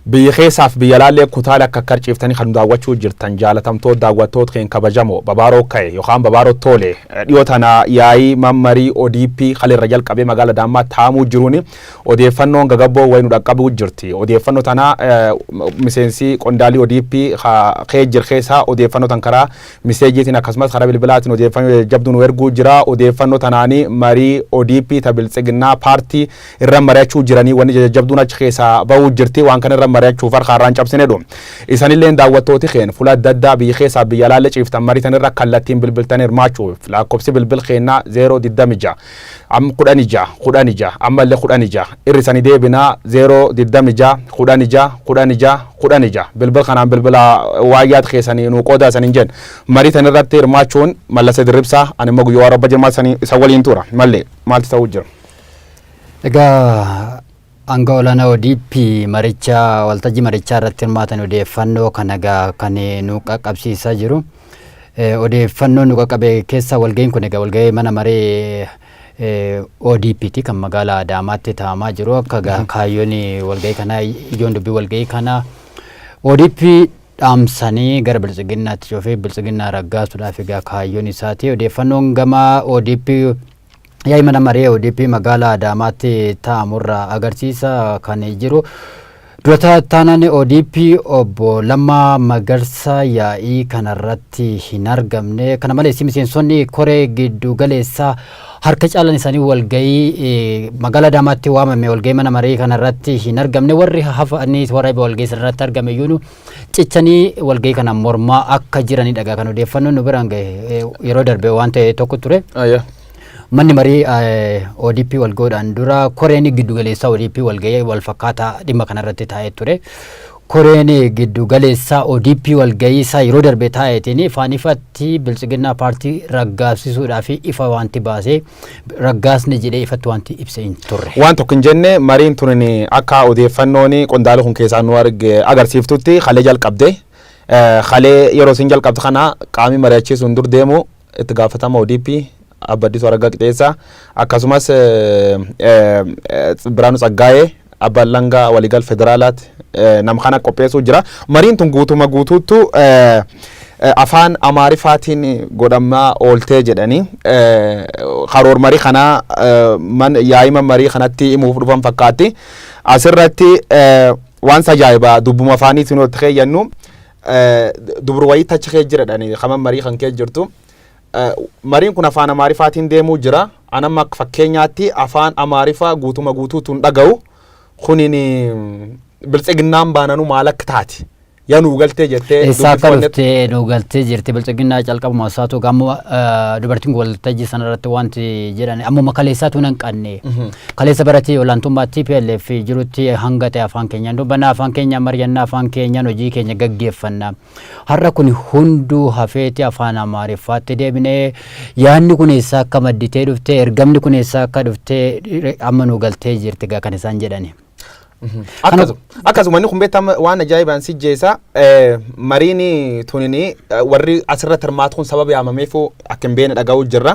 biyya keessaaf biyya laallee kutaalee akka karciiftanii kan daawwachuu jirtan jaalatamtoota daawwattoota keenya kabajamoo babaaroo ka'e yookaan babaaroo tole dhiyoo tana yaa'ii mammarii ODP kalirra jalqabee magaalaa Dammaa taa'amuu jiruuni odeeffannoon gagabboo wayinu dhaqqabuu jirti odeeffannoo tana miseensi qondaalii ODP ka'ee jir keessaa odeeffannoo tan karaa miseejiitiin akkasumas karaa bilbilaatiin odeeffannoo jabduun erguu jira odeeffannoo tanaanii marii ODP tabiltsiginnaa paartii irra mari'achuu jiranii wanni jabduun achi keessaa ba'uu jirti waan kana irra mari'achuuf harkaan cabsineedhu isanillee daawwattooti keen fuula daddaa biyya keessaa biyya laalee ciiftan mariitan irra kallattiin bilbiltan hirmaachuuf lakkoofsi bilbil keenyaa 026 16 ammallee 16 irrisanii deebinaa 026 16 bilbil kanaan bilbila waayyaat keessanii nuu qoodaa saniin jen mariitan irratti hirmaachuun mallasa dirribsaa ani immoo guyyoo warra jirmaa sanii isa waliin tura mallee maalti ta'uu jira. Egaa anga olana ODP maricha waltajjii marichaa irratti hirmaatan odeeffannoo kanagaa kan nu qaqqabsiisaa jiru. Odeeffannoo nu qaqqabe keessa walga'iin kun egaa walga'ii mana maree ODP'ti kan magaalaa Adaamaatti taa'amaa jiru akka kaayyoon walga'ii kana ijoon dubbii walga'ii kana ODP dhaamsanii gara biltsiginnaatti cufee biltsiginnaa raggaasuudhaaf egaa kaayyoon isaati odeeffannoon gama ODP yaa'ii mana maree ODP magaalaa Adaamaatti taa'amurraa agarsiisa kan jiru durata taanaan ODP obbo Lammaa Magarsaa yaa'ii kanarratti hin argamne kana malees miseensonni koree giddu galeessaa harka caalan isaanii walga'ii magaalaa Adaamaatti waamame walga'ii mana maree kanarratti hin argamne warri hafanii warra walga'ii sanarratti argame iyyuu cichanii walga'ii kana mormaa akka jiranii dhagaa kan odeeffannoon nu biraan gahe yeroo darbe waan ta'e tokko ture. Manni marii ODP walga'uudhaan dura koreen giddu galeessaa ODP walga'ii wal fakkaataa dhimma kanarratti taa'ee ture. Koreen giddu galeessaa ODP walga'ii isaa yeroo darbe taa'eetiin ifatti biltsiginnaa paartii raggaasisuudhaa fi ifa wanti baasee raggaasne jedhee ifatti wanti ibsee hin turre. Waan tokko hin jenne mariin tunin akka odeeffannoon qondaala kun keessaa nu agarsiiftutti halee jalqabde halee yeroo isin jalqabde kana qaamii mari'achiisuun dur deemu itti gaafatama ODP Abbaddisu Araggaa Qixeessaa akkasumas Biraanuu Tsaggaayee abbaan langaa waliigal federaalaatti nama kana qopheessuu jira. Mariin tun guutuma guutuuttu afaan Amaariffaatiin godhamaa ooltee jedhanii karoor marii kanaa yaa'ii marii kanatti himuuf dhufan fakkaatti. Asirratti waan ajaa'ibaa dubbuma afaaniitiin walitti keeyyannu dubru wayii tachi kee jiradhani kama marii kan kee jirtu. Mariin kun afaan Amaariffaatiin deemuu jira. Anamma fakkeenyaatti afaan Amaariffaa guutuma guutuutuun dhaga'u kunin biltsiginnaan baananu maal akka taati yaa nuu galtee jettee akka dhuftee nuu galtee jirti biltsiginnaa calqabuma isaatu gamma dubartiin waltajjii sanarratti wanti jedhan ammuma kaleessaatu nan qanne kaleessa baratii olaantummaa TPLF jirutti hanga ta'e afaan keenyaan dubbanna afaan keenyaan mari'annaa afaan keenyaan hojii keenya gaggeeffanna har'a kun hunduu hafeeti afaan Amaariffaatti deebinee yaanni kun eessaa akka madditee dhuftee ergamni kun eessaa akka dhuftee amma nuu galtee jirti gaa kan isaan jedhani. Akkasuma inni kun beekama waan ajaa'ibaan si jeessa mariin tunini warri asirratti hirmaatu kun sababa yaamameef akka hin beekne dhaga'uu jirra.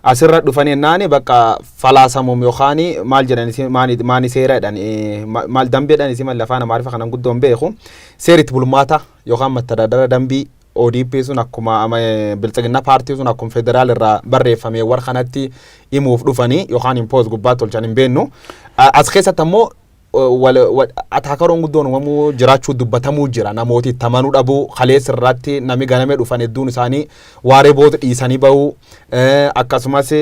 Asirra dhufanii naani bakka falaasamuum yookaan maal jedhani maani seeraadhaan maal dambeedhaan isi mal afaan Amaariffaa kanan guddoon beeku seeritti bulmaata yookaan mattadaadara dambii ODP sun akkuma biltsiginnaa paartii sun akkuma federaal irraa barreeffame war kanatti himuuf dhufanii yookaan impoos gubbaatti tolchan hin beennu. As keessatti ammoo ataakaroon guddoon uumamuu jiraachuu dubbatamuu jira namooti tamanuu dhabuu kaleessa irratti nami ganame dhufan hedduun isaanii waaree booda dhiisanii bahuu akkasumas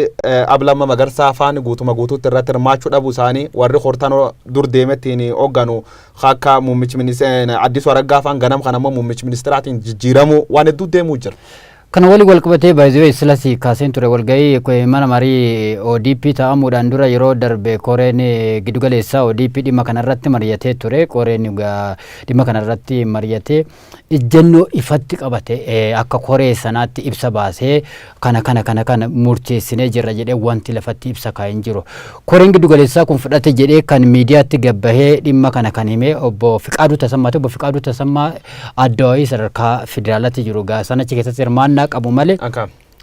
ablamma magarsaa afaan guutuma guutuutti irratti hirmaachuu dhabuu isaanii warri hortanoo dur deemettiin hoogganu akka muummichi ministeera Addisuu Araggaa afaan ganam kanammoo muummichi ministeeraatiin jijjiiramuu waan hedduu deemuu jira. Kana wali walqabatee baay'ee silasi kaaseen ture walga'ii mana marii ODP taa'amuudhaan dura yeroo darbe koreen giddu galeessaa ODP dhimma kanarratti mari'atee ture koreen dhimma kanarratti mari'atee ijjennoo ifatti qabate akka koree sanaatti ibsa baasee kana murteessinee jirra jedhee wanti lafatti ibsa kaa'in jiru. Koreen giddu galeessaa kun fudhate jedhee kan miidiyaatti gabbahee dhimma kana kan hime obbo Fiqaaduu Tasammaati. Obbo Fiqaaduu Tasammaa addawaayii sadarkaa federaalaatti jiru gaa sanachi keessatti hirmaannaa qabu malee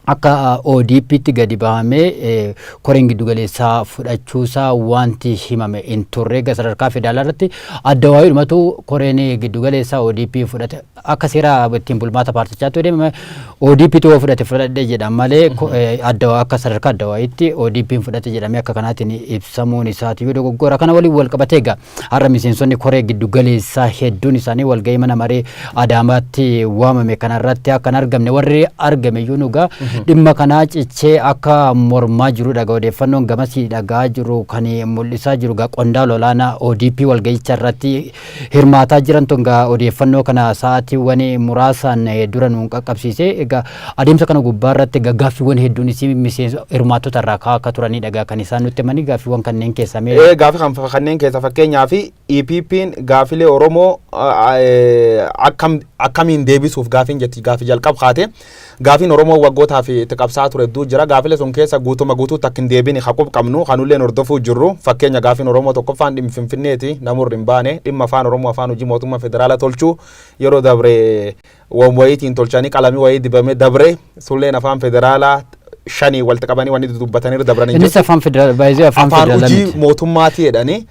akka ODP'tti gadi bahamee koreen giddugaleessaa fudhachuusaa wanti himame hin turre sadarkaa federaalaa irratti adda waa'ee dhumatu koreen giddugaleessaa ODP fudhate akka seera ittiin bulmaata paartichaatti deemame ODP'tu fudhate jedhama malee adda akka sadarkaa adda waa'eetti ODP'n fudhate jedhamee akka kanaatiin ibsamuun isaati yoo dogoggora kana waliin wal qabatee egaa har'a miseensonni koree giddugaleessaa hedduun isaanii walgahii mana maree Adaamaatti waamame kanarratti akka argamne warri argame iyyuu nugaa dhimma kana cichee akka mormaa jiru dhagaa odeeffannoon gamasii dhagaa jiru kan mul'isaa jiru gaa qondaala olaanaa ODP walgahicha irratti hirmaataa jiran tongaa odeeffannoo kana sa'aatiiwwan muraasaan dura nuun qaqqabsiise egaa adeemsa kana gubbaa irratti gaaffiiwwan hedduun isii miseensa hirmaattota irraa akka turanii dhagaa kan isaan nutti himanii gaaffiiwwan kanneen keessa mee gaaffii kanneen keessa fakkeenyaa fi EPP'n gaaffilee Oromoo akkamiin deebisuuf gaaffiin jetti gaaffii jalqab kaate gaaffiin Oromoo waggootaa fi itti qabsaa ture hedduu jira gaaffilee sun keessa guutuutti akka hin deebine haqub qabnu kanulleen hordofuu jirru fakkeenya gaaffiin Oromoo tokkoffaan dhimma Finfinneeti namurri hin baane dhimma afaan Oromoo afaan hojii mootummaa federaalaa tolchuu yeroo dabre wayitiin tolchanii qalamii wayii dibame dabre sulleen afaan federaalaa shanii walitti qabanii wanni dubbatanii dabranii innis afaan federaalaa baay'ee afaan federaalaa hojii mootummaati jedhanii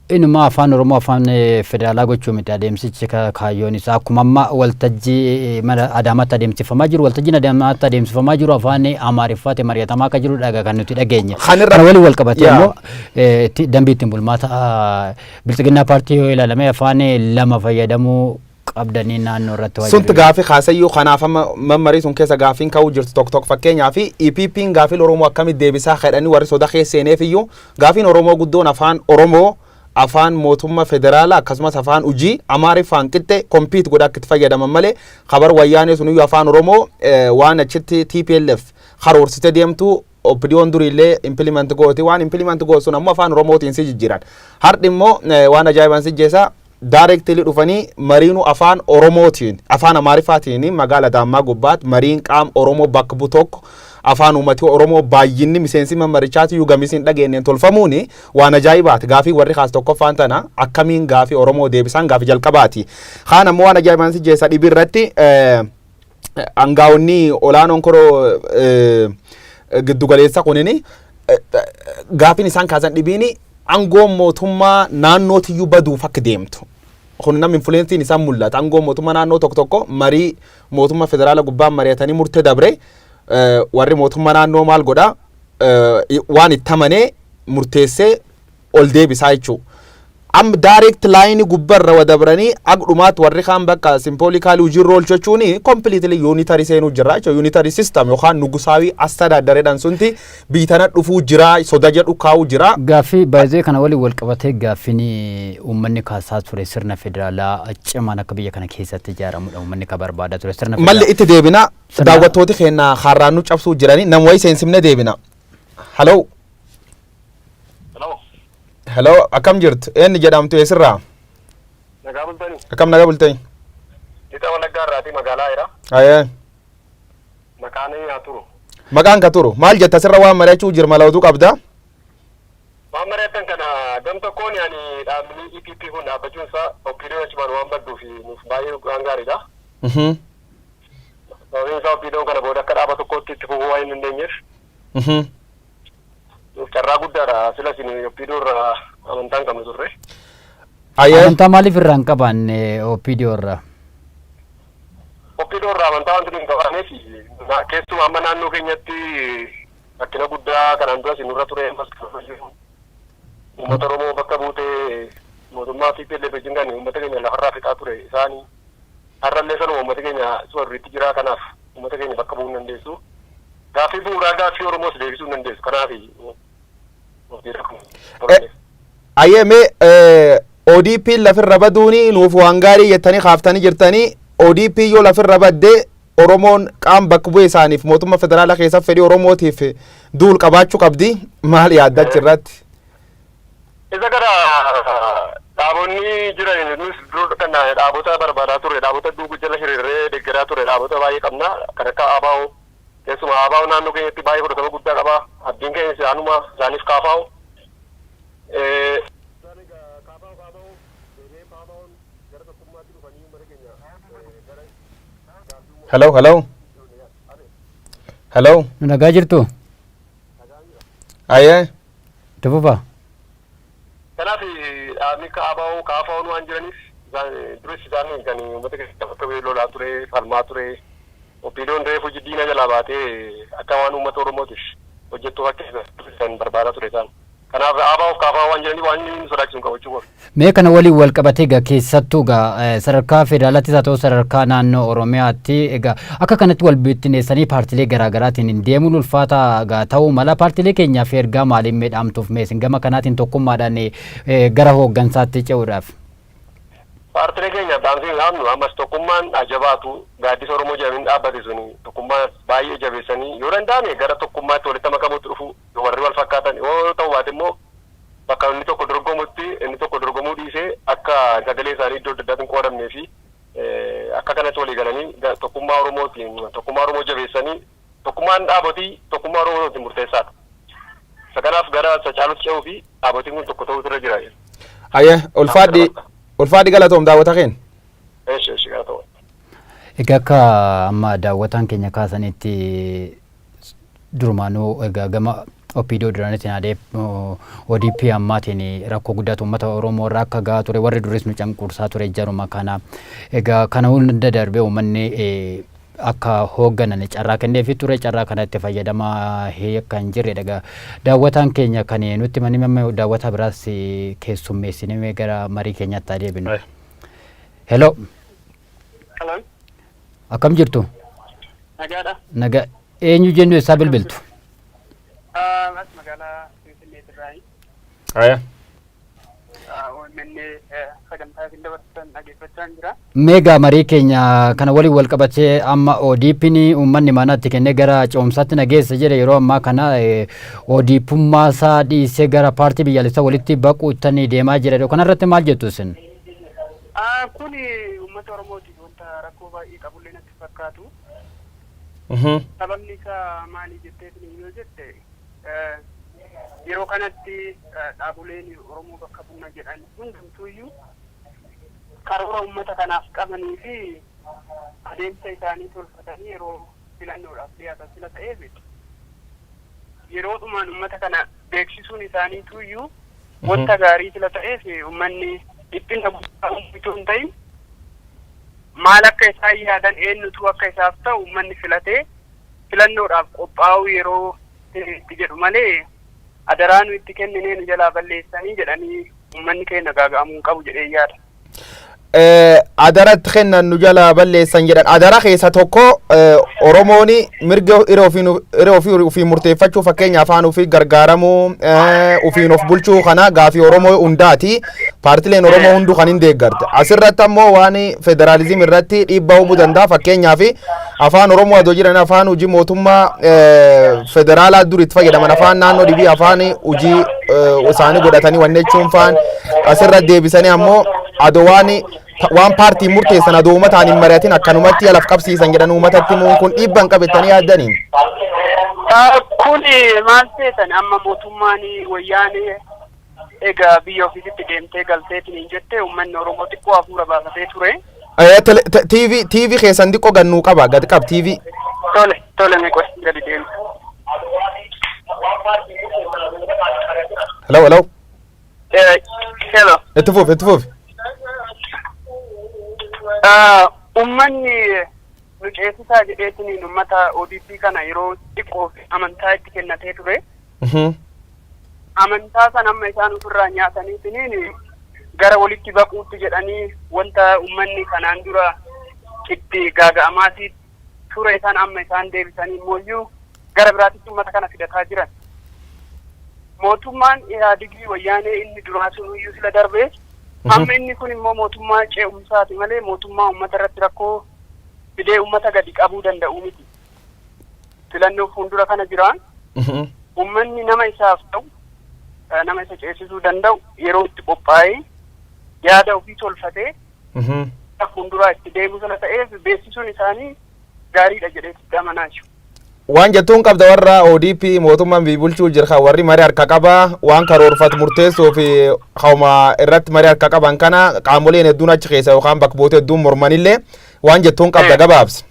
inuma afaan Oromoo afaan federaalaa gochuu miti adeemsichi kaayyoon isaa akkuma amma waltajjii Adaamaatti adeemsifamaa jiru waltajjiin Adaamaatti adeemsifamaa jiru afaan Amaariffaatti mari'atamaa akka jiru dhagaa kan nuti dhageenya kana waliin wal qabatee immoo dambii ittiin bulmaata bilchiginaa paartii yoo ilaalame afaan lama fayyadamuu qabdanii naannoo irratti waajjirri sunti gaafii kaasayyuu kanaaf mammarii sun keessa gaafiin ka'uu jirtu tokko fakkeenyaa fi EPP'n gaafii Oromoo akkamitti deebisaa jedhanii warri soda keesseeneef iyyuu gaafiin Oromoo guddoon afaan Oromoo afaan mootummaa federaalaa akkasumas afaan hojii Amaariffaan qixxe kompiit godha akka itti fayyadaman malee kabar wayyaanee sun iyyuu afaan Oromoo waan achitti TPLF karoorsite deemtu opiniyoon duriillee implement gooti waan implement gootu sun ammoo afaan Oromootiin si jijjiiran har'i immoo waan ajaa'ibaan si jeessa directly dhufanii mariinu afaan Oromootiin afaan Amaariffaatiin magaala Daammaa gubbaatti mariin qaam Oromoo bakka bu'u tokko afaan uummatii Oromoo baay'inni miseensi mammarichaati yoo gamisiin dhageenyeen tolfamuuni waan ajaa'ibaati gaafii warri kaas tokkoffaan tana akkamiin gaafii Oromoo deebisan gaafii jalqabaati kaan ammoo waan ajaa'ibaan si jeessa dhibii irratti aangaa'onni olaanoon koroo giddugaleessa kunini gaafiin isaan kaasan dhibiini aangoon mootummaa naannootiyyuu baduuf akka deemtu kun nam influensiin isaan mul'ata aangoon mootummaa naannoo tokko marii mootummaa federaalaa gubbaan mari'atanii murtee dabre warri mootummaa naannoo maal godha waan itti amanee murteessee ol deebisaa jechuudha. Am direct line gubbarra wadabranii agdhumaat warri kaan bakka symbolically hojiirra oolchachuun completely unitary seenuu jira jechuudha. Unitary system yookaan nugusaawii astadaadareedhaan sunti biitana dhufuu jira soda jedhu kaa'uu jira. Gaaffii baay'ee kana waliin wal qabatee gaaffiin uummanni kaasaa ture sirna federaalaa cimaan akka biyya kana keessatti ijaaramudha uummanni ka barbaada ture sirna federaalaa. Malli itti deebina daawwattooti keenya har'aan nu cabsuu jiranii nama wayii seensimne deebina. Hello. Hello, akkam jirtu? Eenyu jedhamtu eessirraa? Nagaa bultanii. Akkam nagaa bultanii? Lixa Wallaggaa irraati magaalaa jira. Ayee. Maqaan haa turu. Maqaan ka turu. Maal jetta sirra waan mari'achuu jirma lawtuu qabda? Waan mari'atan kana gam tokkoon yaani dhaabni EPP kun dhaabbachuun isaa opiniyoon achumaan waan badduuf nuuf baay'ee waan gaariidha. Sababiin isaa opiniyoon kana booda akka dhaaba tokkootti itti fufuu waan hin dandeenyeef. Carraa guddaadha sila isin opiniyoon irraa amantaa hin qabnu turre. Amantaa maaliif irraa hin qabaanne opiniyoon irraa? Opiniyoon irraa amantaa wanti hin qabaaneef keessumaa amma naannoo keenyatti rakkina guddaa kanaan dura isin irra ture ammas kan fayyadu. Uummata Oromoo bakka buutee mootummaa TPLF wajjin kan uummata keenya lafarraa fixaa ture isaanii har'allee sanuma uummata keenya warriitti jira kanaaf uummata keenya bakka bu'uu hin dandeessu. Gaaffii bu'uuraa gaaffii Oromoos deebisuu hin dandeessu kanaafi. Ayyee ODP lafirra baduuni nuuf waan gaarii jettanii kaaftanii jirtanii ODP yoo lafirra baddee Oromoon qaam bakka bu'ee isaaniif mootummaa federaalaa keessatti fedhii Oromootiif duul qabaachuu qabdi maal yaadda achirratti? Isa gara dhaabonni jiran nus dur kan dhaabota barbaadaa ture dhaabota duugu jala hiriirree deeggaraa ture dhaabota baay'ee qabna kan akka ABO keessumaa ABO naannoo keenyatti baay'ee fudhatama guddaa qaba abdiin keenya isaanuma isaaniif kaafaa'u. Hello. Hello. Nagaa jirtu? Aye. Tufufa? Kanaaf dhaabni kaabaa kaafaa waan jiraniif duris isaanii kan uummata keessatti bakka lolaa ture, falmaa ture. Opiidoon reefu jiddiina jalaa baatee akka waan uummata Oromootiif hojjettuu fakkeessan barbaadaa ture isaan. Kanaaf dhaabaa kaafaa waan jiraniif waan inni sodaachisu qabachuu qabu. Mee kana waliin wal qabatee egaa keessattuu egaa sadarkaa federaalaattis haa ta'u sadarkaa naannoo Oromiyaatti egaa akka kanatti wal bittinneessanii paartilee garaagaraatiin hin deemuun ulfaataa egaa ta'uu mala paartilee keenyaaf ergaa maaliin miidhamtuuf meesin gama kanaatiin tokkummaadhaan gara hooggansaatti ce'uudhaaf. Paartilee keenya dhaamsiin haamnu ammas tokkummaan ajabaatu gaaddisa Oromoo jedhanii dhaabbate suni tokkummaa baay'ee jabeessanii yoo danda'ame gara tokkummaatti walitti makamuutti dhufu warri wal fakkaatan yoo ta'u baate immoo bakka inni tokko dorgomutti inni tokko dorgomuu dhiisee akka sagalee isaanii iddoo adda addaatiin qoodamnee fi akka kanatti walii galanii tokkummaa Oromootiin tokkummaa Oromoo jabeessanii tokkummaan dhaabotii tokkummaa Oromootiin murteessaadha. Kanaaf gara sacaalutti ce'uu fi dhaabotiin kun tokko ta'uutu irra jira. Aye, ulfaadhi galatoom daawwata keen. Eesh galatoom. Egaa akka amma daawwataan keenya kaasanitti durumaanuu egaa gama opiidoo duraanitiin adeep ODP ammaatiin rakkoo guddaatu uummata Oromoo irraa akka gahaa ture warri duris nu cunqursaa ture jaruma kana egaa kana hunda darbee uummanni akka hoogganan carraa kenneefi ture carraa kanatti fayyadamaa akka hin jirredha egaa daawwataan keenya kan nutti manimama daawwataa biraas keessummeessinee gara marii keenyaatti adeebinu. Hello. Hello. Akkam jirtu? Nagaadha. Nagaa eenyu jennu isaa bilbiltu? As magaalaa Finfinnee irraayi. Aye. Uummanni sagantaa fi dabarsan dhageeffachaa jira. Meegaa marii keenya kana waliin wal qabatee amma ODP'n uummanni manatti kennee gara ce'umsaatti nageessa jedhe yeroo ammaa kana ODPummaa isaa dhiisee gara paartii biyyaalessaa walitti baquuttanii deemaa jira. Kanarratti maal jettu isin? Kun uummata Oromootiif wanta rakkoo baay'ee qabullee natti fakkaatu. Sababni isaa maali jettee yoo jette yeroo kanatti dhaaboleen Oromoo bakka bu'na jedhan hundumtuuyyuu karoora uummata kanaaf qabanii fi adeemsa isaanii tolfatanii yeroo filannoodhaaf dhiyaatan sila ta'eef yeroo dhumaan uummata kana beeksisuun isaaniituuyyuu wanta gaarii sila ta'eef uummanni dhiphina guddaa uummituu hin ta'in maal akka isaan yaadan eenyutu akka isaaf ta'u uummanni filatee filannoodhaaf qophaa'u yeroo itti jedhu malee adaraanu itti kenninee nu jalaa balleessanii jedhanii uummanni keenya gaaga'amuu qabu jedhee yaada. Adaratti kennan nu jalaa balleessan jedhan adara keessa tokko Oromoon mirga hiree ofii murteeffachuu fakkeenya afaan ofii gargaaramuu ofiin of bulchuu kana gaafii Oromoo hundaati paartileen Oromoo hunduu kan hin deeggarte asirratti ammoo waan federaalizimii irratti dhiibbaa uumuu danda'a fakkeenyaaf afaan Oromoo adoo jiran afaan hojii mootummaa federaalaa duritti fayyadaman afaan naannoo dhibii afaan hojii isaanii godhatanii wanne jechuun faan asirratti deebisanii ammoo adoo waan paartii murteessan adoo uummataan hin mari'atin akkanumatti alaf qabsiisan jedhan uummatatti muun kun dhiibban qabettanii yaaddaniin. Kun maal seetan amma mootummaan wayyaanee egaa biyya ofiisitti deemtee galteetiin hin jettee uummanni Oromoo xiqqoo hafuura baafatee ture. TV keessan xiqqoo gannuu qaba gad qab TV. Tole meeqa gadi deemu. Hello. Hello. Itti fufi. Uummanni nu ceesisaa jedheetiin uummata ODP kana yeroo xiqqoo amantaa itti kennatee ture. Amantaa sana amma isaan ofirraa nyaataniitiin gara walitti baquutti jedhanii wanta uummanni kanaan dura itti gaaga'amaati ture isaan amma isaan deebisanii immoo gara biraatitti uummata kana fidataa jiran. Mootummaan Ihaadigii wayyaanee inni duraa sunuyyuu sila darbee amma inni kun immoo mootummaa ce'umsaati malee mootummaa uummata irratti rakkoo fidee uummata gadi qabuu danda'u miti. Filannoo fuuldura kana jiraan uummanni nama isaaf ta'u nama isa ceesisuu danda'u yeroo itti qophaa'ee yaada ofii tolfatee fuulduraa itti deemu sana ta'eef beeksisuun isaanii gaariidha jedhee itti amanaa jiru. Waan jettuun qabda warra ODP mootummaan bulchuu jira warri marii harka qaba waan karoorfatu murteessoo fi hauma irratti marii harka qaban kana qaamoleen hedduun achi keessa yookaan bakka buutee hedduun mormanillee waan jettuun qabda gabaabsi.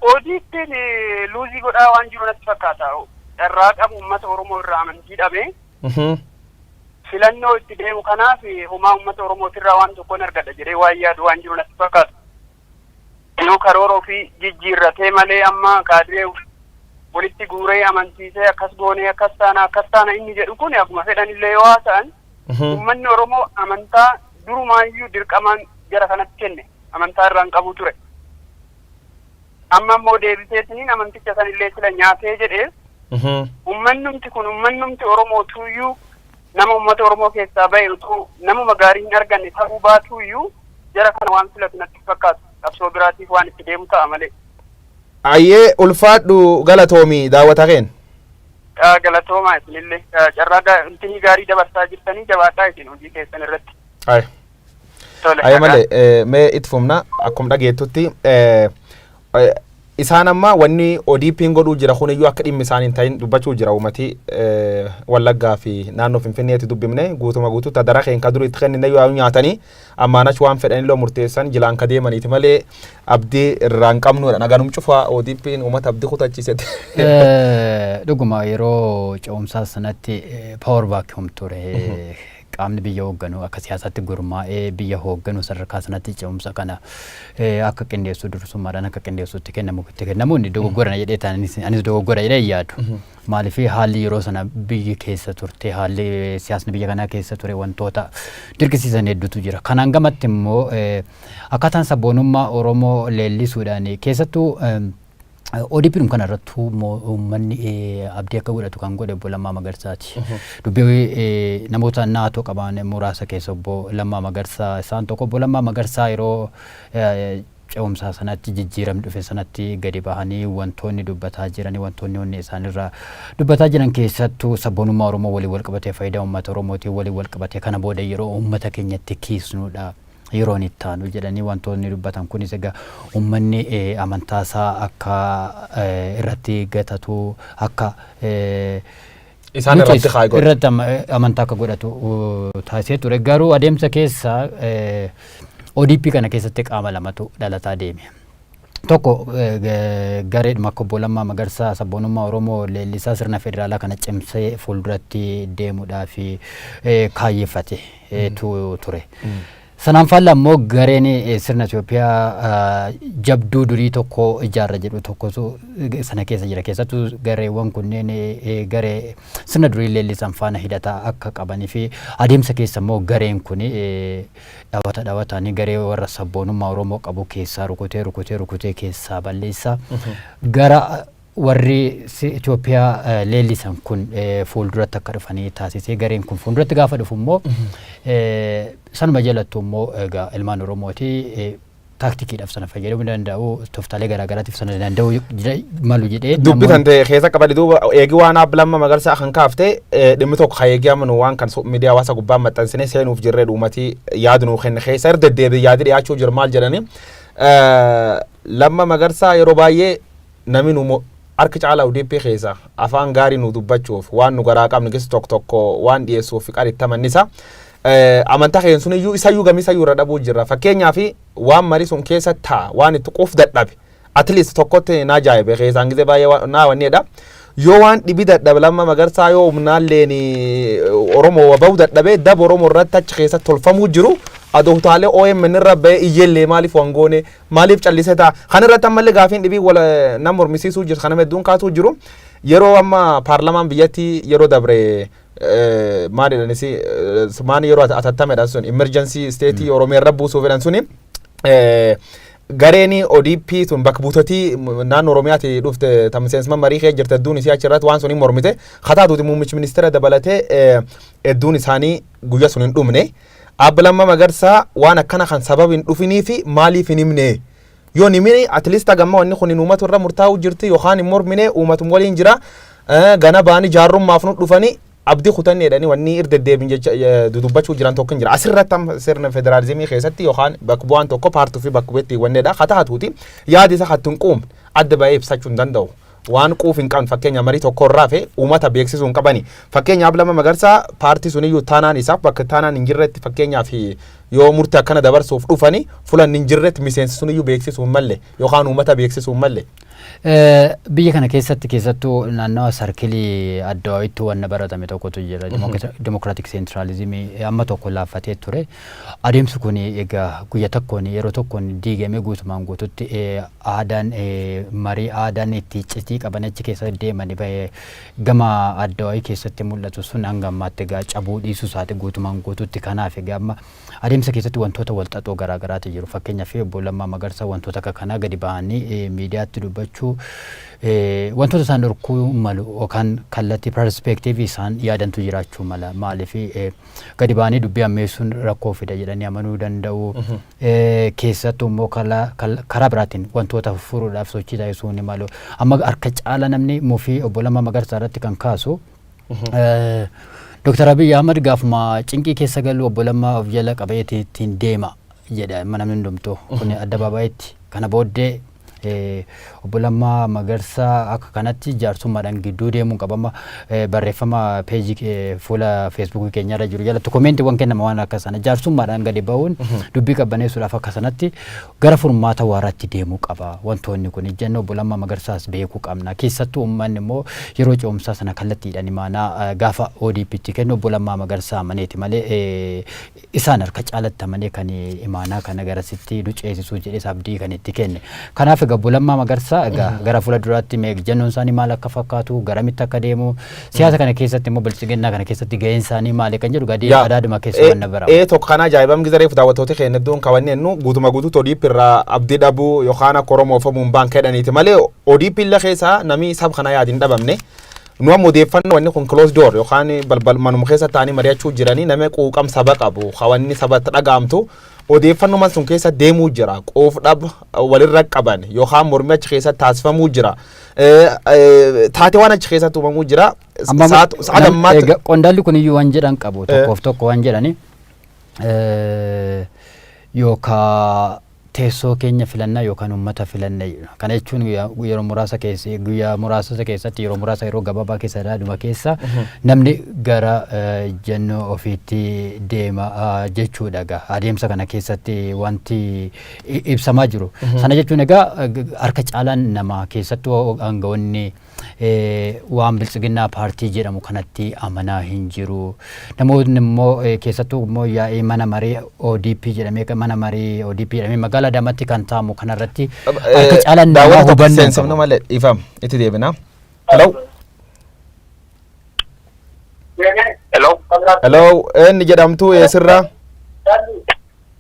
Oodiittiin luuzii godhaa waan jiru natti fakkaata. Irraa qabu uummata Oromoo irraa amantii dhabe. Filannoo itti deemu kanaaf homaa uummata Oromootirraa waan tokkoon argadha jedhee waan yaadu waan jiru natti fakkaata. Yoo karoora ofii jijjiirratee malee amma kaadiree walitti guuree amansiisee akkas goonee akkas taana inni jedhu kun akkuma fedhanillee yoo haasa'an uummanni Oromoo amantaa durumaayyuu dirqamaan gara kanatti kenne amantaa irraan qabu ture. Amma immoo deebiseetiniin amanticha sanillee sila nyaatee jedhee ummannumti kun ummannumti Oromootuyyuu nama uummata Oromoo keessaa bahe utuu namuma gaarii hin arganne ta'uu baatuyyuu jara kana waan filatu natti fakkaatu. Qabsoo biraatiif waan itti deemu ta'a malee. Ayyee ulfaadhu galatoomi daawwata keen. Galatoomaa isinillee carraa intinii gaarii dabarsaa jirtanii jabaadhaa isin hojii keessan irratti. Ayye malee mee itti fufna akkuma dhageettutti isaan amma wanni ODP'n godhuu jira kuniyyuu akka dhimmi isaanii hin ta'in dubbachuu jira uummatii Wallaggaa fi naannoo Finfinneetti dubbifne guutuma guutuutti dara keen ka durii itti kennine yoo nyaatanii ammaanach waan fedhanillee murteessan jilaan ka deemaniiti malee abdii irraa hin qabnudha naganum cufaa ODP'n uummata abdii kutachiisetti. Dhuguma yeroo ce'umsaa sanatti paawar vaakiyoom ture. Qaamni biyya hoogganu akka siyaasaatti gurmaa'ee biyya hoogganu sadarkaa sanatti ce'umsa kana akka qindeessuu dursummaadhaan akka qindeessuutti kennamu inni dogoggora jedhee anis dogoggora jedhee yaadu. Maaliif haalli yeroo sana biyyi keessa turte haalli siyaasni biyya kanaa keessa ture wantoota dirqisiisan hedduutu jira. Kanaan gamatti immoo akkaataan sabboonummaa Oromoo leellisuudhaan keessattuu ODP'n kana irratti uummanni abdii akka godhatu kan godhe obbo Lammaa Magarsaati. Dubbii namoota naatoo qaban muraasa keessa obbo Lammaa Magarsaa isaan tokko obbo Lammaa Magarsaa yeroo ce'umsaa sanatti jijjiiramni dhufe sanatti gadi bahanii wantoonni dubbataa jiranii wantoonni onni isaanirraa dubbataa jiran keessattuu sabboonummaa Oromoo waliin wal qabatee faayidaa uummata Oromootiin waliin wal qabatee kana booda yeroo uummata keenyatti kiisnuudha. Yeroon itti aanu jedhanii wantoonni dubbatan kunis egaa uummanni amantaasaa akka irratti gatatu akka isaan irratti kaaygodhu irratti amantaa akka godhatu taasisee ture. Garuu adeemsa keessa ODP kana keessatti qaama lamatu dhalataa deeme. Tokko gareedhuma akka obbo Lammaa Magarsaa sabboonummaa Oromoo leellisaa sirna federaalaa kana cimsee fuulduratti deemuudhaaf kaayyeeffate ture. Sanaan faallaa immoo gareen sirna Itoophiyaa jabduu durii tokko ijaarra jedhu tokko sana keessa jira. Keessattuu gareewwan kunneen garee sirna durii leellisan faana hidhataa akka qabanii fi adeemsa keessa immoo gareen kun dhawataanii garee warra sabboonummaa Oromoo qabu keessaa rukutee keessaa balleessa gara warri Itoophiyaa leellisan kun fuulduratti akka dhufanii taasisee gareen kun fuulduratti gaafa dhufu immoo sanuma jalattu immoo egaa ilmaan Oromooti taaktikiidhaaf sana fayyadamuu danda'u tooftaalee garaagaraatiif sana danda'u malu jedhee dubbitan ta'e keessa qabadi duuba eegi waan Obbo Lammaa Magarsaa kan kaafte dhimmi tokko eegi amanu waan kan miidiyaa hawaasa gubbaa maxxansine seenuuf jirree dhuumatii yaadu nuu kenne keessa irra deddeebi'ee yaadi dhiyaachuu jira maal jedhani Lammaa Magarsaa yeroo baay'ee namni nu harka caalaa ODP keessa afaan gaarii nu dubbachuuf waan nu garaa qabnu keessa tokko waan dhiyeessuuf qariitamannisa amantaa keenya sun iyyuu isayyuu gamisayyuu irra dhabuu jirra. Fakkeenyaaf waan marii sun keessa taa waan itti quuf dadhabe at least tokkotti naa jaayibe keessaan gisee baay'ee naa wanneedha. Yoo waan dhibi dadhabe Lammaa Magarsaa yoo humnaalleen Oromoo bahu dadhabe daba Oromoo irratti achi keessa tolfamuu jiru adootaalee OMN irra ba'ee iyyellee maaliif wangoone maaliif callisee taa kan irratti ammallee gaafiin dhibii wala nama mormisiisuu jiru kana hedduun kaasuu jiru yeroo amma paarlamaan biyyatti yeroo dabre maani yeroo atattameedhaan sun emergency state Oromiyaa irra buusuu fedhan suni gareeni ODP sun bakka buutotii naannoo Oromiyaatti dhufte tamseensa marii kee jirte hedduun isii achirratti waan suniin mormite kataatuuti muummichi ministeera dabalatee hedduun isaanii guyyaa sun hin dhumne. Obbo Lammaa Magarsaa waan akkana kan sababin dhufinii fi maaliif hin himne yoo nimini at least agamma wanni kun uummatu irra murtaa'u jirti yookaan hin mormine uummatum waliin jira gana baanii jaarrummaaf nu dhufanii abdii kutanneedhani wanni irra deddeebiin jecha dudubbachuu jiran tokko hin jira. Asirratti sirna federaalizimii keessatti yookaan bakka bu'aan tokko paartuu fi bakka bu'eetti wanneedha kataatuuti yaadi isa hattuun quumne adda ba'ee ibsachuu hin danda'u. waan quuf hin qabne fakkeenya marii tokko irraa fe uummata beeksisuu hin qabani fakkeenyaaf Lammaa Magarsaa paartii suniyyuu taanaan isaaf bakka taanaan hin jirretti fakkeenyaaf yoo murtii akkana dabarsuuf dhufani fulan hin jirretti miseensi suniyyuu beeksisuu hin malle yookaan uummata beeksisuu hin malle. Biyya kana keessattuu naannawa sarkilii addawaawitti waan baratame tokkotu jira democratic centralismii amma tokko laaffatee ture adeemsi kun egaa guyyaa tokkoon yeroo tokkoon diigamee guutumaan guututti aadaan marii aadaan itti iccitii qaban achi keessa deemanii bahee gama addawaawii keessatti mul'atu sun hanga ammaatti egaa cabuu dhiisuu isaati guutumaan guututti kanaaf egaa amma adeemsa keessatti wantoota walxaxoo garaagaraatu jiru fakkeenyaaf obbo Lammaa Magarsaa wantoota akka kanaa gadi bahanii miidiyaatti dubbachuu wantoota isaan dhorkuu malu yookaan kallattii perspektiivii isaan yaadantu jiraachuu mala maaliif gadi bahanii dubbii ammeessuun rakkoo fida jedhanii amanuu danda'u keessattuu immoo karaa biraatiin wantoota furuudhaaf sochii taasisuu ni malu amma harka caala namni mufii obbo Lammaa Magarsaa irratti kan kaasu Dr. Abiy Ahmed gaafuma cinqii keessa galu obbo Lammaa of jala qabeetii ittiin deema jedha namni hundumtuu kun addabaabayitti kana booddee obbo Lammaa Magarsaa akka kanatti jaarsummaadhaan gidduu deemuu qabama barreeffama peejii fuula Facebook keenyarra jiru jalatti komeentiiwwan kennama waan akka sana jaarsummaadhaan gadi ba'uun dubbii qabbaneessuudhaaf akka sanatti gara furmaata waaraatti deemuu qaba wantoonni kun ejjennoo obbo Lammaa Magarsaas beekuu qabna keessattuu uummanni immoo yeroo ce'umsaa sana kallattiidhaan imaanaa gaafa ODP'tti kennu obbo Lammaa Magarsaa amaneeti malee isaan harka caalatti amanee kan imaanaa kana garasitti duceessisuu jedhee abdii kan itti kenne kanaaf obbo Lammaa Magarsaa gara fuula duraatti ejjennoon isaanii maal akka fakkaatu garamitti akka deemu siyaasa kana keessatti immoo bilchiginnaa kana keessatti gaheen isaanii maali kan jedhu gadi adaaduma keessa wanna bara tokko kana ajaa'ibam gizareef daawwattoota keenya iddoon kawanneenu guutuma guutuutti ODP irraa abdii dhabuu yookaan akka Oromoo famuun baankii jedhaniiti malee ODP illee keessa namni sab kana yaadiin dhabamne nu amma odeeffannoo wanni kun close door yookaan balbal manuma keessa taa'anii mari'achuu jiranii nama quuqam saba qabu hawanni sabatti dhagaamtu odeeffannoo man sun keessa deemuu jira qoof dhab walirra qaban yookaan mormi achi keessa taasifamuu jira taatee waan achi keessatti uumamuu jira saadammaatti qondaalli kun iyyuu waan jedhan qabu tokkoof tokko waan jedhani yookaan teessoo keenya filannaa yookaan uummata filannaa kana jechuun yeroo muraasa keessatti yeroo muraasa yeroo gabaabaa keessa daaduma keessa namni gara jennoo ofiitti deema jechuudha adeemsa kana keessatti wanti ibsamaa jiru sana jechuun egaa harka caalaan nama keessattuu aangawoonni waan bilchiginnaa paartii jedhamu kanatti amanaa hin jiru namoonni immoo keessattuu immoo yaa'ii mana marii ODP jedhamee mana marii ODP jedhamee magaalaa Adamaatti kan taamu kanarratti harka caalaan nama hubannoo qabu malee ifam itti deebina hello inni jedhamtu eessirraa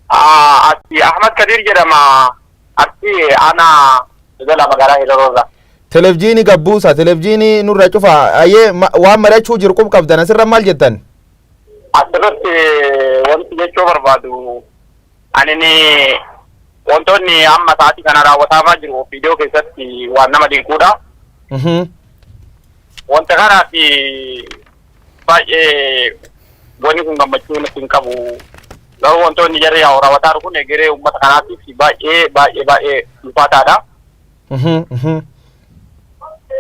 Ahmad Kadir jedhama atti aanaa dala magaalaa Hiroorraa televizyiinii gabbuusa televizyiinii nurra cufa ayyee waan mari'achuu jiru qub qabdan asirra maal jettan asirratti wanti jechuu barbaadu ani wantoonni amma sa'aatii kana raawwatamaa jiru viidiyoo keessatti waan nama dinquudha wanta kanaaf baay'ee wanni kun gammachuu natti hin qabu garuu wantoonni jarri raawwataa kun egeree uummata kanaatiif baay'ee ulfaataadha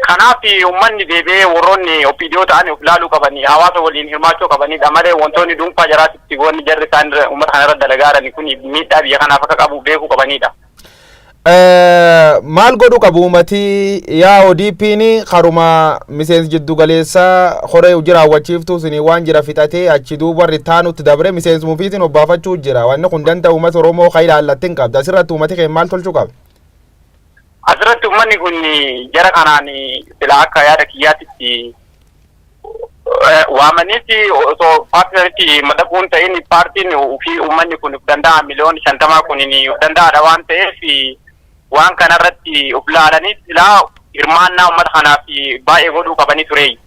kanaaf uummanni deebi'ee warroonni viidiyoo ta'anii of ilaaluu qabanii hawaasa waliin hirmaachuu qabanidha malee wantoonni dhuunfaa jaraatitti wanni jarri isaan uummata kana irra dalagaarani kun miidhaa biyya kanaaf akka qabu beekuu qabanidha. Maal godhu qabu uummati yaa ODP'n karuma miseensi jiddu galeessaa horee jira hawwachiiftuu sini waan jira fixatee achi duuba warri taanutti dabre miseensi mufiitiin obbaafachuu jira wanni kun danda'a uummata Oromoo kan ilaallattiin qabda asirratti uummati keenya maal tolchuu qaba? Asirratti uummanni kun jara kanaan sila akka yaada kiyyaatitti waamaniiti osoo paartiitti madaquun ta'in paartiin fi uummanni kun danda'a miliyoona 50 kun danda'aadha waan ta'eef waan kanarratti of ilaalanii sila hirmaannaa uummata kanaaf baay'ee godhuu qabanii ture.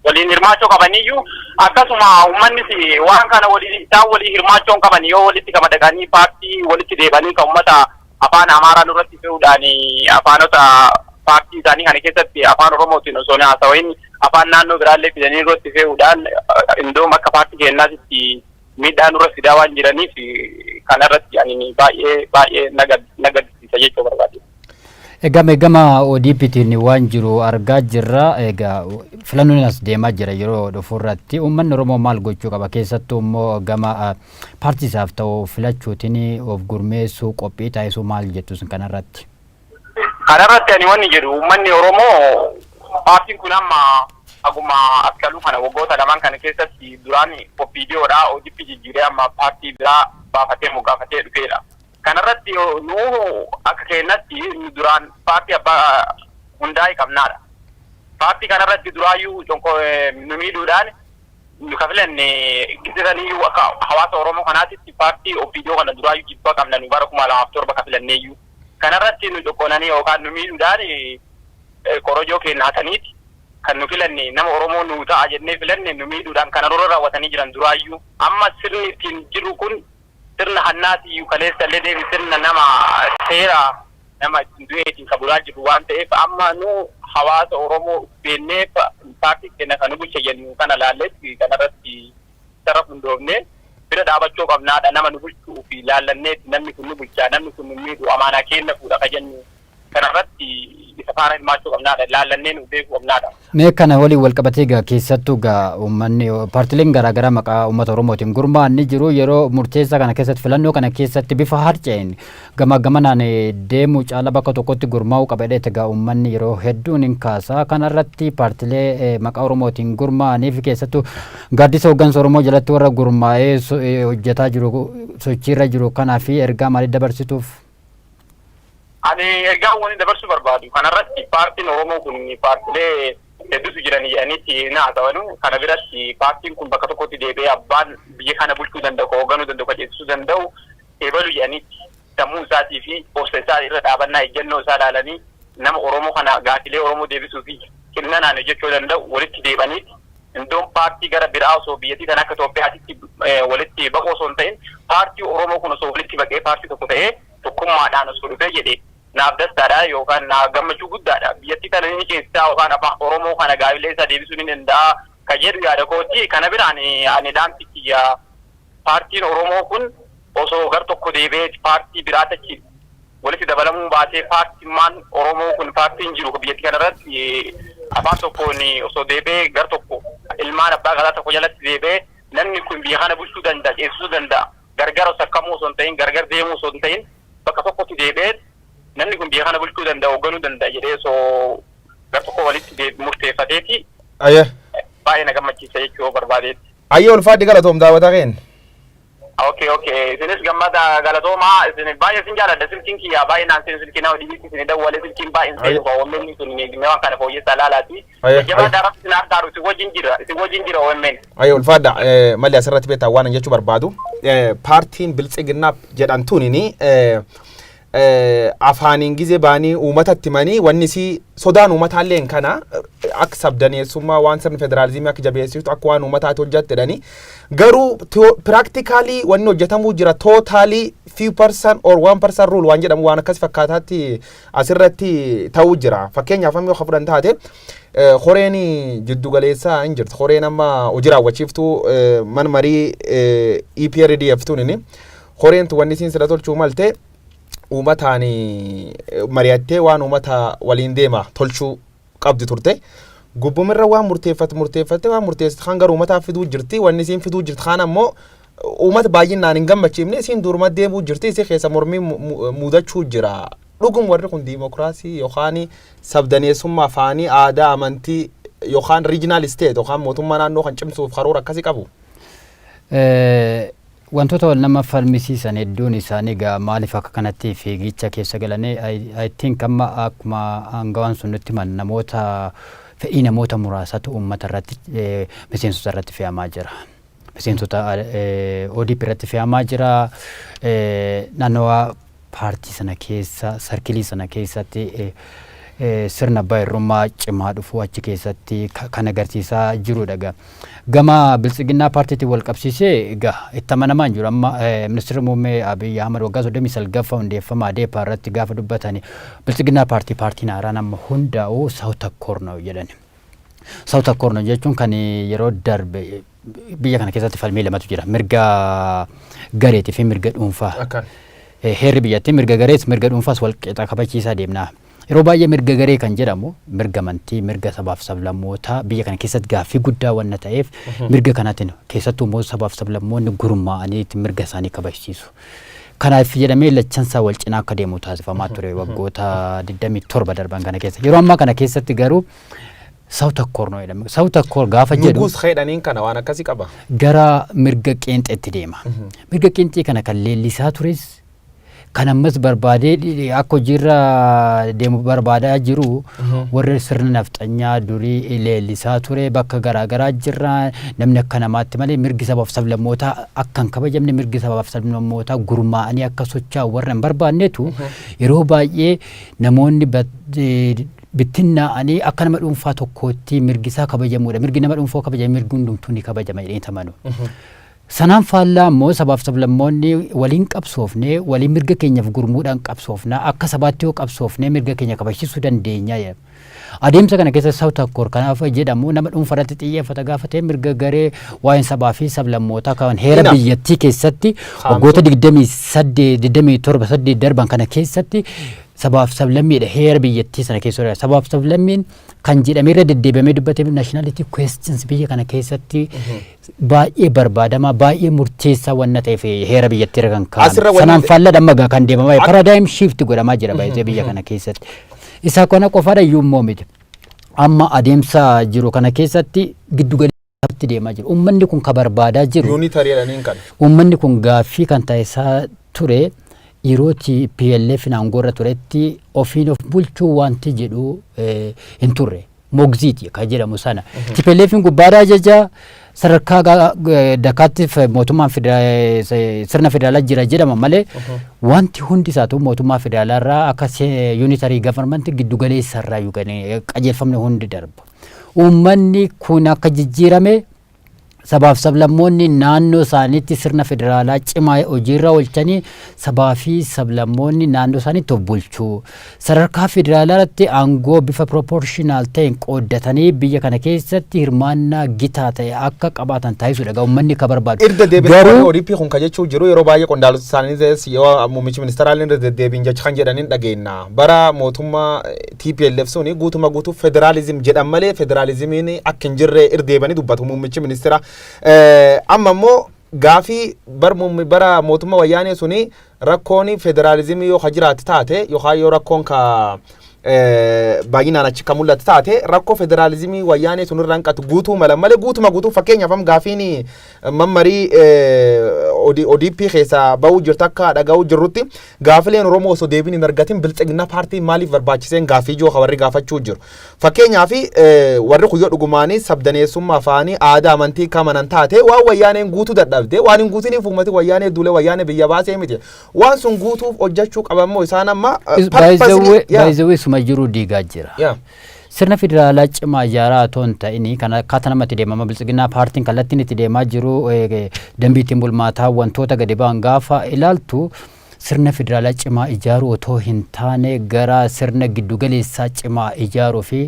Waliin hirmaachuu qabaniyyuu akkasuma uummanni waan kana isaan walii hirmaachuu qaban yoo walitti madaqanii paartii walitti deebanii kan uummata afaan Amaaraa nurratti fe'uudhaan afaanota paartii isaanii kana keessatti afaan Oromootiin osoo hin haasawin afaan naannoo biraallee fidanii irratti fe'uudhaan indoom akka paartii keenyaatti miidhaa nurra fidaa waan jiraniif kanarratti ani baay'ee nagadisiisa jechuu barbaade. Gama ODPtiin waan jiru argaa jirra. Egaa filannoon as deemaa jira yeroo dhufuurratti uummanni Oromoo maal gochuu qaba keessattuu immoo gama paartiisaaf ta'u filachuutiin of gurmeessuu qophii taasisuu maal jettu sun kanarratti? Kanarratti ani wanni jedhu uummanni Oromoo paartiin kun amma aguma akkalu kana waggoota lamaan kana keessatti duraan OPDOdha ODP jijjiiree amma paartii biraa baafatee mogaafatee dhufeedha. Kanarratti nu akka keenyatti duraan paartii abbaa hundaa'e qabnaadha. Paartii kanarratti duraayyuu nu miidhuudhaan nu kafilanne gisiraniyyuu akka hawaasa Oromoo kanaatitti paartii OPDO kana duraayyuu jibbaa qabna nu bara 2007 kafilanneeyyuu. Kanarratti nu tokkonanii yookaan nu miidhuudhaan korojoo keenya hataniiti kan nu filanne nama Oromoo nu ta'a jennee filanne nu miidhuudhaan kana dura raawwatanii jiran duraayyuu. Amma sirni ittiin jiru kun sirna hannaati kaleessa illee deebi sirna nama seera nama du'eetiin kaburaa jiru waan ta'eef amma nu hawaasa Oromoo beennee paartii keenya kan nu bulche jennu kana laalletti kanarratti sarara hundoofne bira dhaabachuu qabnaadha nama nu bulchuu fi laallanneetti namni kun nu bulchaa namni kun nu miidhu amaanaa keenya fuudha ka jennu kanarratti isa faana hirmaachuu qabnaadha laallannee nu beekuu qabnaadha. Mee kana waliin wal qabatee gaa keessattuu gaa uummanni paartileen garaagaraa maqaa uummata Oromootiin gurmaa'anii jiru yeroo murteessaa kana keessatti filannoo kana keessatti bifa harca'een gamanaan deemuu caala bakka tokkotti gurmaa'uu qabadheeti gaa uummanni yeroo hedduun hin kaasa kanarratti paartilee maqaa Oromootiin gurmaa'aniif keessattuu gaaddisa hooggansa Oromoo jalatti warra gurmaa'ee hojjetaa jiru sochiirra jiru kanaaf ergaa maalii dabarsituuf? Ani ergaa wani dabarsuu barbaadu kanarratti paartiin Oromoo kun paartilee hedduutu jiran jedhaniitti naasawanu kana biratti paartiin kun bakka tokkotti deebi'ee abbaan biyya kana bulchuu danda'u hoogganuu danda'u qajeelchuu danda'u eebalu jedhaniitti sammuu isaatii fi obsa isaa irra dhaabannaa ejjennoo isaa ilaalanii nama Oromoo kana gaafilee Oromoo deebisuu fi qinna hojjechuu danda'u walitti deebaniiti indoon paartii gara biraa osoo biyyattii kan akka Itoophiyaatti walitti baqoo osoo hin ta'in paartii Oromoo kun osoo walitti baqee paartii tokko ta'ee tokkummaadhaan osoo dhufee jedhee naaf dastaadha yookaan naaf gammachuu guddaadha biyyattii kana inni keessaa yookaan afaan Oromoo kana gaafilee isaa deebisuu ni danda'a ka jedhu yaada kooti kana biraan ani dhaamtichi paartiin Oromoo kun osoo gar tokko deebi'ee paartii biraa tachi walitti dabalamuu baatee paartiin Oromoo kun paartiin jiru biyyattii kanarratti afaan tokkoon osoo deebi'ee gar tokko ilmaan abbaa gadaa tokko jalatti deebi'ee namni kun biyya kana bulchuu danda'a ceesisuu danda'a gargar sakkamuu osoo hin ta'in gargar deemuu osoo hin ta'in bakka tokkotti deebi'ee namni kun biyya kana bulchuu danda'a hoogganuu danda'a jedhee osoo gar tokko walitti murteeffateeti baay'ee na gammachiisa jechuu barbaadeetti. Ayyee ulfaadhi galatoom daawwataa keenya. Okay. Isinis gammada galatoomaa isin baay'ee sin jaaladha silkiin kiyyaa baay'ee naan sin silkiin nama dhibiitti isin dawwalee silkiin baay'een seenu OMN sun waan kana fooyyessaa laalaati. Jabaa daaratti isin harkaaru isin wajjin jira OMN. Ayyee ulfaadha malli asirratti beektaa waan jechuu barbaadu paartiin biltsiginnaaf jedhamtuuni afaaniin gizee baanii uummatatti manii wanni si sodaan uummataallee kana akka sabdaneessummaa waan sirni federaalizimii akka jabeessitu akka waan uummataatti hojjettedhani garuu practically wanni hojjetamuu jira totally few percent or 1% rule waan jedhamu waan akkas fakkaataatti asirratti ta'uu jira fakkeenyaaf amma yoo fudhan taate horeen jiddugaleessaa hin jirtu horeen amma hojii raawwachiiftuu man marii EPRDF tuunini horeen tu wanni siin sida tolchuu malte uummataan mari'attee waan uummata waliin deema tolchuu qabdi turte gubbumirra waan murteeffatte waan murteessite kan garuu uummataaf fiduu jirti wanni isiin fiduu jirti kaan ammoo uummata baay'inaan hin gammachiifne isiin duruma deemuu jirti isii keessa mormii mudachuu jira dhugum warri kun diimokiraasii yookaan sabdaneessummaa afaanii aadaa amantii yookaan regional state yookaan mootummaa naannoo kan cimsuuf karoora akkasii qabu. Wantoota wal nama falmisiisan hedduun isaanii gaa maaliif akka kanatti fiigicha keessa galanii I think amma akkuma aangawaan sun nutti himan namoota fedhii namoota muraasatu uummata irratti miseensota irratti fe'amaa jira. Miseensota ODP irratti fe'amaa jira naannawaa paartii sana keessa sarkilii sana keessatti sirna baay'irummaa cimaa dhufuu achi keessatti kan agarsiisaa jirudha. Gama biltsiginnaa paartiitti wal qabsiisee itti amanamaan jiru amma ministeerri muummee Abiy Ahmed waggaa 39 hundeeffama adeepaa irratti gaafa dubbatani biltsiginnaa paartiin haaraan amma hundaa'u South Corner jedhani. South Corner jechuun kan yeroo darbe biyya kana keessatti falmii lamatu jira mirga gareetii fi mirga dhuunfaa. Heerri biyyattii mirga garees mirga dhuunfaas wal qixa kabachiisaa deemna. yeroo baay'ee mirga garee kan jedhamu mirga amantii mirga sabaaf sablammoota biyya kana keessatti gaaffii guddaa waan ta'eef mirga kanaatiin keessattuu immoo sabaaf sablammoonni gurmaa'anii mirga isaanii kabachiisu. Kanaaf jedhamee lachansaa wal cinaa akka deemu taasifamaa ture waggoota 27 darban kana keessa. Yeroo ammaa kana keessatti garuu Sauta korno jedhama. Sauta kor gaafa jedhu nugus xeedhaniin kana waan akkasii qaba. Gara mirga qeenxeetti deema. Mirga qeenxee kana kan leellisaa tures kan ammas barbaadee akka hojiirra deemu barbaadaa jiru warra sirna nafxanyaa durii leellisaa ture bakka garaagaraa jirra namni akka namaatti malee mirgi sabaaf sablammootaa akka hin kabajamne mirgi sabaaf sablammootaa gurmaa'anii akka socho'an warra hin barbaannetu yeroo baay'ee namoonni bittinnaa'anii akka nama dhuunfaa tokkootti mirgi isaa kabajamuudha. Mirgi nama dhuunfaa kabajame mirgi hundumtuu ni kabajama jedhanii tamanu. Sanaan faallaa immoo sabaaf sablammoonni waliin qabsoofne waliin mirga keenyaaf gurmuudhaan qabsoofna akka sabaatti yoo qabsoofne mirga keenya kabachiisuu dandeenya. Adeemsa kana keessa Sauta kor kanaaf jedhamu nama dhuunfaatti xiyyeeffata gaafatee mirga garee waa'een sabaa fi sablammootaa kan heera biyyattii keessatti waggoota 27 darban kana keessatti sabaaf sablammiidha heera biyyattii sana keessa sabaaf sablammiin kan jedhamee irra deddeebi'amee dubbatee nationality questions biyya kana keessatti baay'ee barbaadama baay'ee murteessaa waan ta'eef heera biyyattii irra kan kaa'an sanaan faallaa dhammagaa kan deemamaa paradigm shift godhamaa jira baay'ee biyya kana keessatti isa kana qofaadha iyyuu immoo miti amma adeemsa jiru kana keessatti giddugaleessatti deemaa jiru uummanni kun ka barbaadaa jiru uummanni kun gaaffii kan taasisaa ture Yerootti PLF naangoorra turetti ofiin of bulchuu wanti jedhu hin turre mogziiti kan jedhamu sana. PLF gubbaadhaa jecha sadarkaa dakaatti mootummaan sirna federaalaa jira jedhama malee wanti hundi isaatu mootummaa federaalaa akka unitary government giddugaleessarraa yookaan qajeelfamni hundi darba. Uummanni kun akka jijjiirame sabaaf sablammoonni naannoo isaaniitti sirna federaalaa cimaa hojiirra oolchanii sabaa fi sablammoonni naannoo isaaniitti of bulchuu sadarkaa federaalaatti aangoo bifa proportional ta'een qooddatanii biyya kana keessatti hirmaannaa gitaa ta'e akka qabaatan taasisuudha uummanni ka barbaadu. Irra deebiin ODP kun kajechuu jiru yeroo baay'ee qondaaltota isaaniis yoo muummichi ministeeraallee irra deddeebiin jecha kan jedhaniin dhageenya bara mootummaa TPLF suni guutuu federalizim jedhan malee federalizimiin akka hin jirre irra deebanii dubbatu muummichi ministeera. Amma immoo gaafii bara mootummaa wayyaanee suni rakkoon federalizimii yoo jiraate taate yookaan yoo rakkoon ka baay'inaan achi kan mul'atu taate rakkoo federalizimii wayyaanee sun irraan qatu guutuu mala malee guutuu fakkeenyaaf am gaafiin mammarii ODP keessa ba'uu jirtu akka dhaga'uu jirrutti gaafileen Oromoo osoo deebiin hin argatin biltsiginna paartii maaliif barbaachiseen gaafii joo warri gaafachuu jiru. Fakkeenyaaf warri kuyyoo dhugumaanii sabdaneessummaa afaanii aadaa amantii kamanan taate waan wayyaaneen guutuu dadhabde waan hin guutiniif uummati wayyaanee duulee wayyaanee biyya baasee miti waan sun guutuuf hojjechuu qabammoo isaan amma jiru diigaa jira. Sirna federaalaa cimaa ijaaraa toon ta'ini kana akkaataa namatti deemama biltsiginnaa paartiin kallattiin itti deemaa jiru dambiitiin bulmaataa wantoota gadi ba'an gaafa ilaaltu sirna federaalaa cimaa ijaaruu otoo hin taane gara sirna giddugaleessaa cimaa ijaaruu fi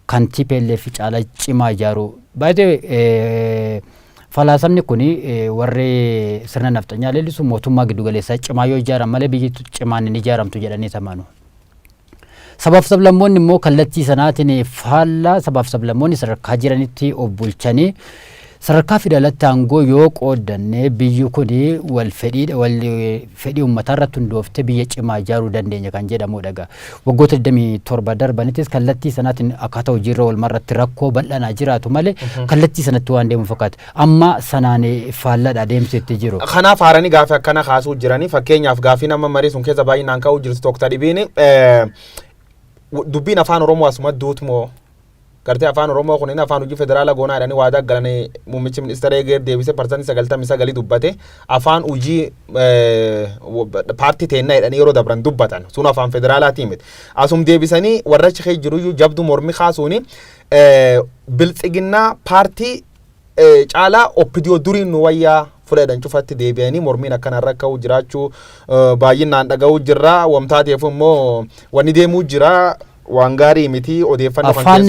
kan TPLF caalaa cimaa ijaaruu. Baay'ee falaasamni kuni warri sirna nafxanyaa leellisu mootummaa giddugaleessaa cimaa yoo ijaaran malee biyyi cimaan hin ijaaramtu jedhanii tamanu. Sabaaf sablammoonni immoo kallattii sanaatiin faallaa sabaaf sablammoonni sadarkaa jiranitti of bulchanii sadarkaa federaalatti aangoo yoo qoodanne biyyi kun wal fedhii uummataa irratti hundoofte biyya cimaa ijaaruu dandeenya kan jedhamudha. Waggoota 27 darbanittis kallattii sanaatiin akkaataa hojiirra walmarratti rakkoo bal'anaa jiraatu malee kallattii sanatti waan deemu fakkaata. Amma sanaan faallaadha adeemsitti jiru. Kanaaf haaranii gaafii akkana kaasuu jiranii fakkeenyaaf gaafii nama marii sun keessa baay'inaan ka'uu jirtu tokko dhibiin dubbiin afaan Oromoo asuma duutmoo gartee afaan Oromoo kun afaan hojii federaalaa goonaa jedhanii waadaa galanii muummichi ministeera eegeer deebisee parsantii 99 dubbate afaan hojii paartii teennaa jedhanii yeroo dabran dubbatan sun afaan federaalaatii miti asum deebisanii warra achi keessa jiruyyuu jabdu mormi kaasuuni biltsiginnaa paartii caalaa oppidiyoo duriin nu wayyaa fudhadhan cufatti deebi'anii mormiin akkana rakka'uu jiraachuu baay'inaan dhaga'uu jirra wamtaateef immoo wanni deemuu jira waan gaarii miti odeeffannoo afaan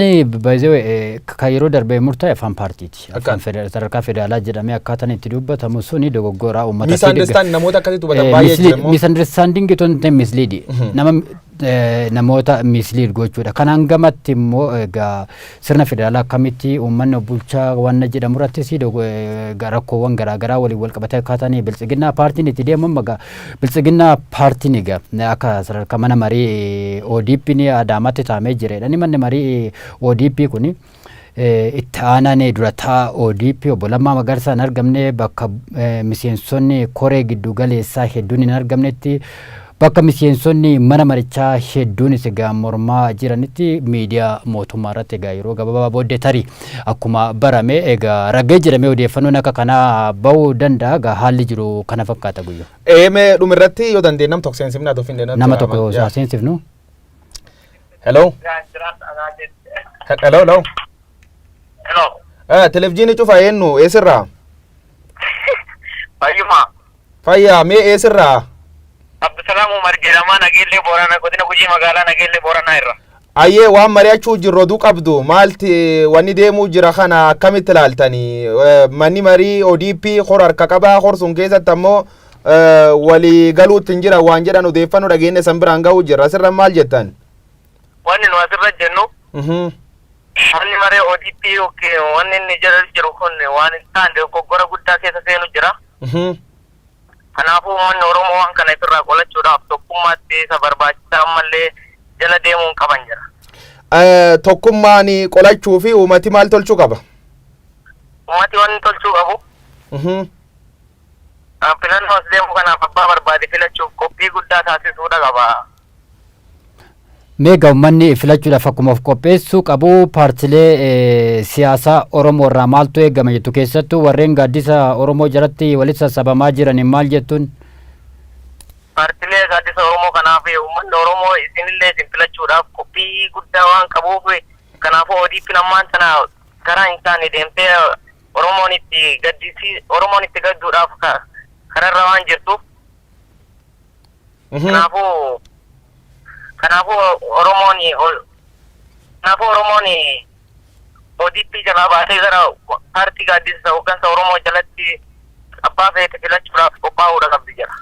baay'ee kan yeroo darbee murtaa'e afaan paartiiti afaan sadarkaa federaalaa jedhamee akkaataan itti dubbatamu suni dogoggoraa uummata misunderstanding namoota akkasitti dubbatan baay'ee jira misunderstanding itoo hin ta'in misleading nama namoota misliid gochuudha. Kanaan gamatti immoo egaa sirna federaalaa akkamitti uummanni bulchaa waan jedhamu irratti rakkoowwan garaagaraa waliin wal qabatee akkaataan bilchiginaa paartiin itti deemu maga bilchiginaa paartiin egaa akka sadarkaa mana marii ODP ni Adaamaatti taa'amee jireedha. Ni manni marii ODP kuni itti aanaa durataa ODP obbo Lammaa Magarsaan argamne bakka miseensonni koree giddu galeessaa hedduun hin argamnetti bakka miseensonni mana marichaa hedduun egaa mormaa jiranitti miidiyaa mootummaa irratti egaa yeroo gabaabaa booddee tarii akkuma barame egaa raggee jedhamee odeeffannoon akka kanaa bahuu danda'a egaa haalli jiru kana fakkaata guyyoo. Mee dhumirratti yoo dandeenye nam tokko seensifnaa dofin deena. Nama tokko seensifnu. Hello. Hello. Hello. Televizyiinii cufaa eenyu eessirraa? Fayyuma. Fayyaa mee eessirraa? Abdusalaam Umar jedhama Nageellee Booranaa godina Gujii magaalaa Nageellee Booranaa irra. Ayyee waan mari'achuu jirru oduu qabdu maalti wanni deemuu jira kana akkamitti ilaaltanii manni marii ODP hor harka qabaa hor sun keessatti ammoo walii galuutti hin jira waan jedhan odeeffannoo dhageenne san biraan ga'uu jira asirra maal jettan? Wanni nu asirra jennu manni maree ODP wanni inni jiru kun waan hin taane dogoggora guddaa keessa seenu jira. Kanaafuu uummanni Oromoo waan kana irraa qolachuudhaaf tokkummaatti isa barbaachisaa ammallee jala deemuun qaban jira. Tokkummaan qolachuu fi uummati maal tolchuu qaba? Uummati wanni tolchuu qabu. Filannoo as deemu kanaaf abbaa barbaade filachuuf qophii guddaa taasisuudha qaba. Meegaa uummanni filachuudhaaf akkuma of qopheessuu qabu paartilee siyaasaa Oromoo irraa maaltu eegama jettu keessattuu warreen gaaddisa Oromoo jalatti walitti sassabamaa jiran maal jettuun? Paartilee gaaddisa Oromoo kanaaf uummanni Oromoo isinillee isin filachuudhaaf qophii guddaa waan qabuuf kanaafuu ODP lammaan sana karaa hin taane deemtee Oromoon itti gadduudhaaf kararra waan jirtuuf kanaafuu Oromoon ODP jalaa baatee gara paartii gaaddisa hooggansa Oromoo jalatti abbaa feete filachuudhaaf qophaa'uudha qabdi jira.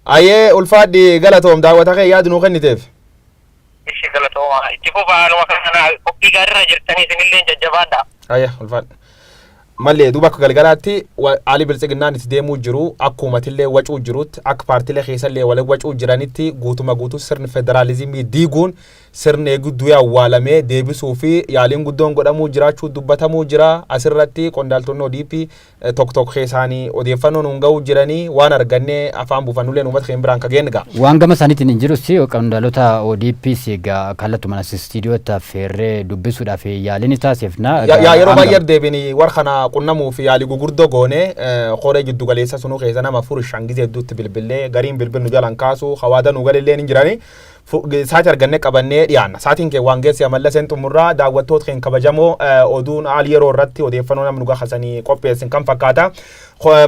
Ayyee ulfaadhi galatoom daawwata kee yaadu nuu kenniteef. Ishi galatooma itti fufaa haaluma kana qophii gaariirra jirtanii isinillee jajjabaadha. Ayyee ulfaadhi. Mallee duuba akka galgalaatti haalli bilchiginnaan itti deemuu jiru akkumatillee wacuu jirutti akka paartilee keessallee wal wacuu jiranitti guutuma guutuu sirni federaalizimii diiguun sirni eegduu awwaalamee deebisuu fi yaaliin guddoon godhamuu jiraachuu dubbatamuu jira. Asirratti qondaaltonni ODP tokko tokko keessaanii odeeffannoon hunga'uu jiranii waan argannee afaan buufannullee uummata keenya biraan kageen gaa. Waan gama isaaniitiin hin jirus qondaalota ODPs egaa kallattumaan as istiidiyootti feerree dubbisuudhaaf yaaliin taasifna. Yeroo baay'ee deebiin war kana qunnamuu fi yaalii gurguddoo goone qoree jiddu galeessa sunuu keessa nama furishaan gizee hedduutti bilbilee gariin bilbilnu jalan kaasu hawaasa nu galillee hin jirani. Saati arganne qabannee dhiyaanna. Saatiin kee waan geessi amalla seen xumurraa daawwattoota keenya kabajamoo oduun haala yeroo irratti odeeffannoo namni dhugaa hasanii qopheessin kan fakkaata.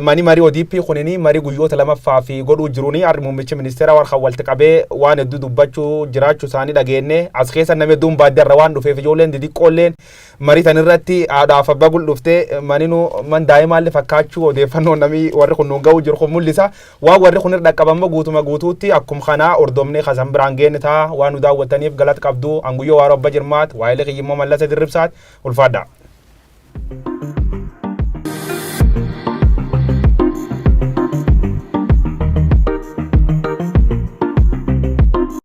Mani marii ODP kunini marii guyyoota lamaffaa fi godhuu jiruuni harri muummichi ministeera warra walitti qabee waan hedduu dubbachuu jiraachuu isaanii dhageenne as keessa nama hedduun baadiyyaarra waan dhufeef ijoolleen xixiqqoolleen marii tan irratti haadhaaf abbaa dhuftee maninu man daa'imaallee fakkaachuu odeeffannoo namni warri kun nuun ga'uu jiru kun mul'isa. Waan warri kun irra dhaqqabammoo guutuma guutuutti akkuma kanaa ordomnee hasan biraan geenne ta'a waan nu daawwattaniif galata qabdu anguyyoo waaroo abba jirmaat waa'ee liqiyyiimmoo mallasa dirribsaat ulfaadha.